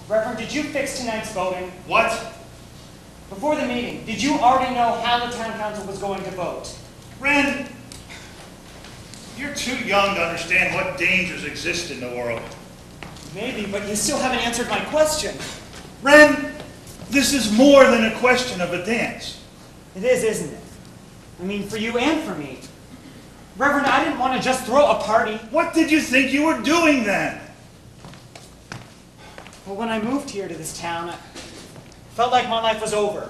Reverend, did you fix tonight's voting? What? Before the meeting, did you already know how the town council was going to vote? Ren, you're too young to understand what dangers exist in the world. Maybe, but you still haven't answered my question. Ren, this is more than a question of a dance. It is, isn't it? I mean, for you and for me. Reverend, I didn't want to just throw a party. What did you think you were doing then? Well, when I moved here to this town, I felt like my life was over.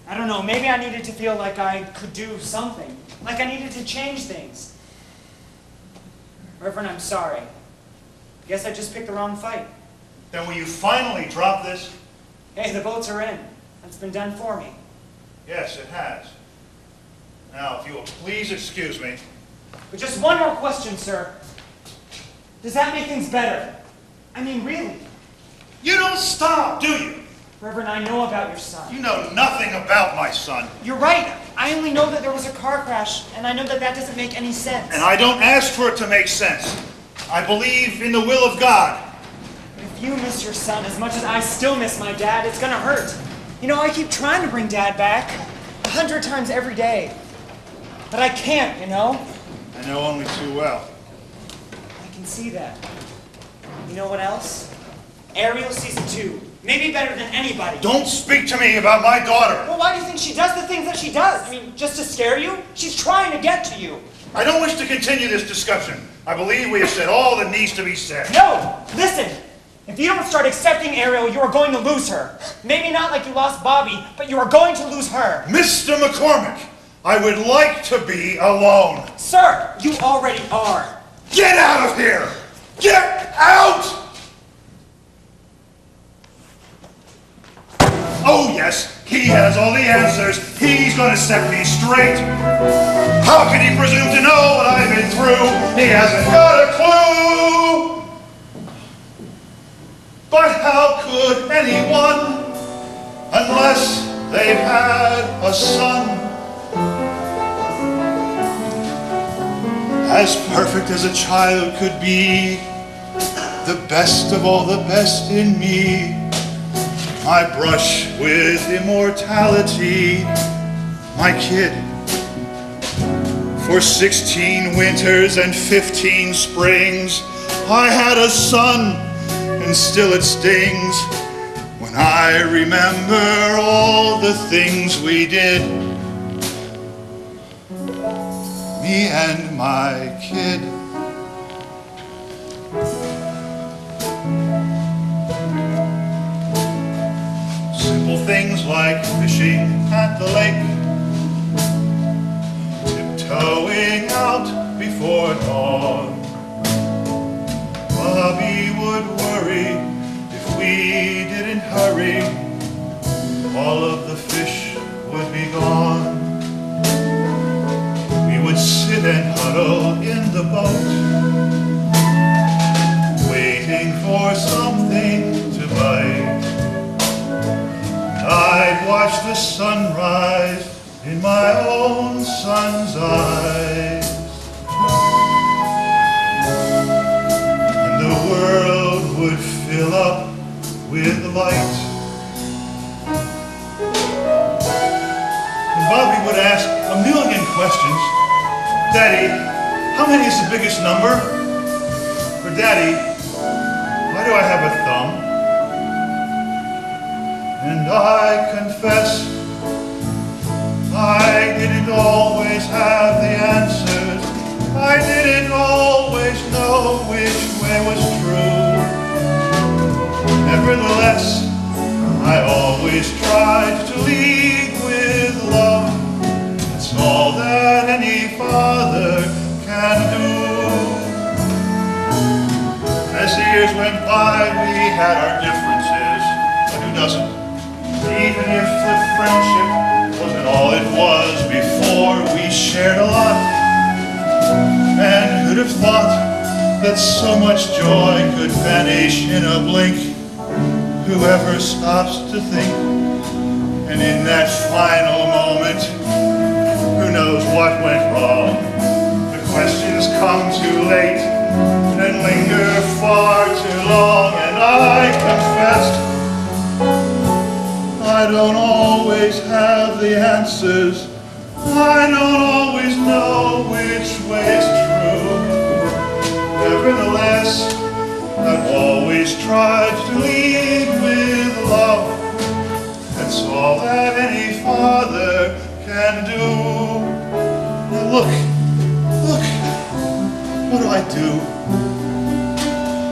I don't know, maybe I needed to feel like I could do something. Like I needed to change things. Reverend, I'm sorry. Guess I just picked the wrong fight. Then will you finally drop this? Hey, the votes are in. That's been done for me. Yes, it has. Now, if you will please excuse me. But just one more question, sir. Does that make things better? I mean, really? You don't stop, do you? Reverend, I know about your son. You know nothing about my son. You're right. I only know that there was a car crash, and I know that that doesn't make any sense. And I don't ask for it to make sense. I believe in the will of God. If you miss your son as much as I still miss my dad, it's gonna hurt. You know, I keep trying to bring Dad back 100 times every day. But I can't, you know? I know only too well. I can see that. You know what else? Ariel season 2. Maybe better than anybody. Don't speak to me about my daughter. Well, why do you think she does the things that she does? I mean, just to scare you? She's trying to get to you. I don't wish to continue this discussion. I believe we have said all that needs to be said. No! Listen! If you don't start accepting Ariel, you are going to lose her. Maybe not like you lost Bobby, but you are going to lose her. Mr. McCormack, I would like to be alone. Sir, you already are. Get out of here! Get out! Oh yes, he has all the answers. He's gonna set me straight. How can he presume to know what I've been through? He hasn't got a clue. But how could anyone, unless they've had a son, as perfect as a child could be, the best of all the best in me, my brush with immortality, my kid. For 16 winters and 15 springs, I had a son, and still it stings when I remember all the things we did, me and my kid. Simple things like fishing at the lake, tiptoeing out before dawn. Bobby would worry if we didn't hurry, all of the fish would be gone. We would sit and huddle in the boat, waiting for something to bite. I'd watch the sunrise in my own son's eyes, and the world would fill up with light. And Bobby would ask a million questions. Daddy, how many is the biggest number? Or Daddy, why do I have a thumb? And I confess, I didn't always have the answers. I didn't always know which way was true. Nevertheless, I always tried to lead with love. It's all that any father can do. As the years went by, we had our differences, but who doesn't? Even if the friendship wasn't all it was before, we shared a lot. And who'd have thought that so much joy could vanish in a blink? Whoever stops to think, and in that final moment, who knows what went wrong? The questions come too late and linger far too long, and I confessed I don't always have the answers. I don't always know which way is true. Nevertheless, I've always tried to lead with love. That's all that any father can do. Now look, what do I do?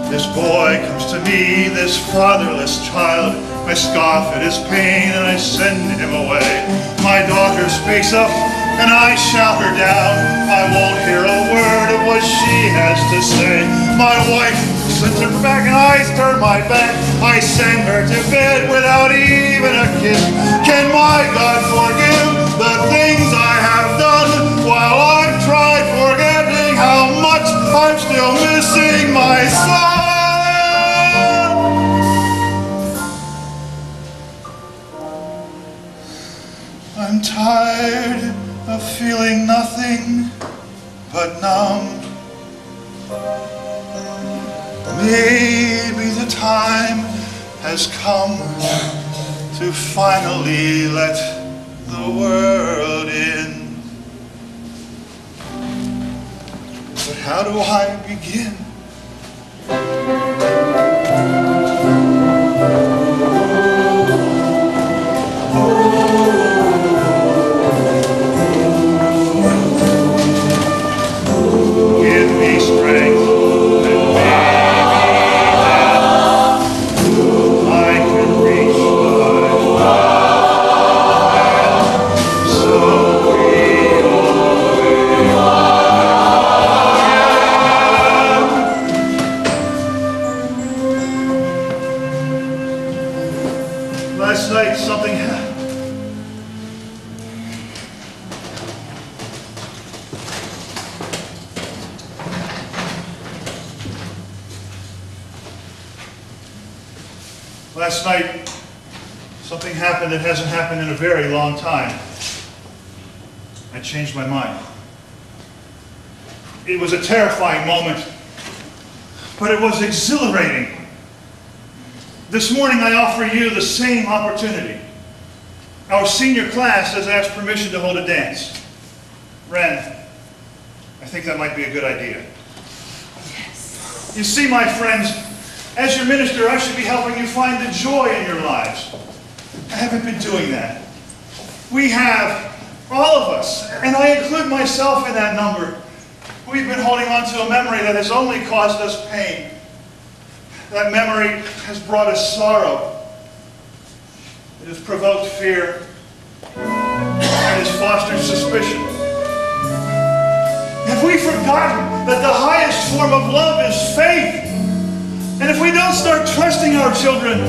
This boy comes to me, this fatherless child. I scoff at his pain and I send him away. My daughter speaks up and I shout her down. I won't hear a word of what she has to say. My wife sends her back and I turn my back. I send her to bed without even a kiss. Can my God forgive the things I have done while I've tried forgetting how much I'm still missing my son? I'm tired of feeling nothing but numb. Maybe the time has come to finally let the world in. But how do I begin? Give me strength and maybe I can reach so we Last night something happened. Last night, something happened that hasn't happened in a very long time. I changed my mind. It was a terrifying moment, but it was exhilarating. This morning I offer you the same opportunity. Our senior class has asked permission to hold a dance. Ren, I think that might be a good idea. Yes. You see, my friends, as your minister, I should be helping you find the joy in your lives. I haven't been doing that. We have, all of us, and I include myself in that number, we've been holding on to a memory that has only caused us pain. That memory has brought us sorrow. It has provoked fear. It has fostered suspicion. Have we forgotten that the highest form of love is faith? And if we don't start trusting our children,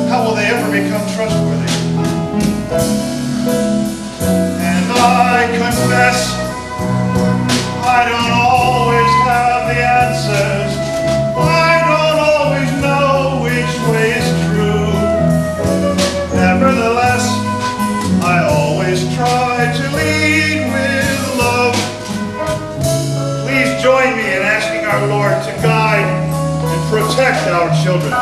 how will they ever become trustworthy? And I confess, I don't always have the answers. I don't always know which way is true. Nevertheless, I always try to lead with love. Please join me in asking our Lord to guide and protect our children.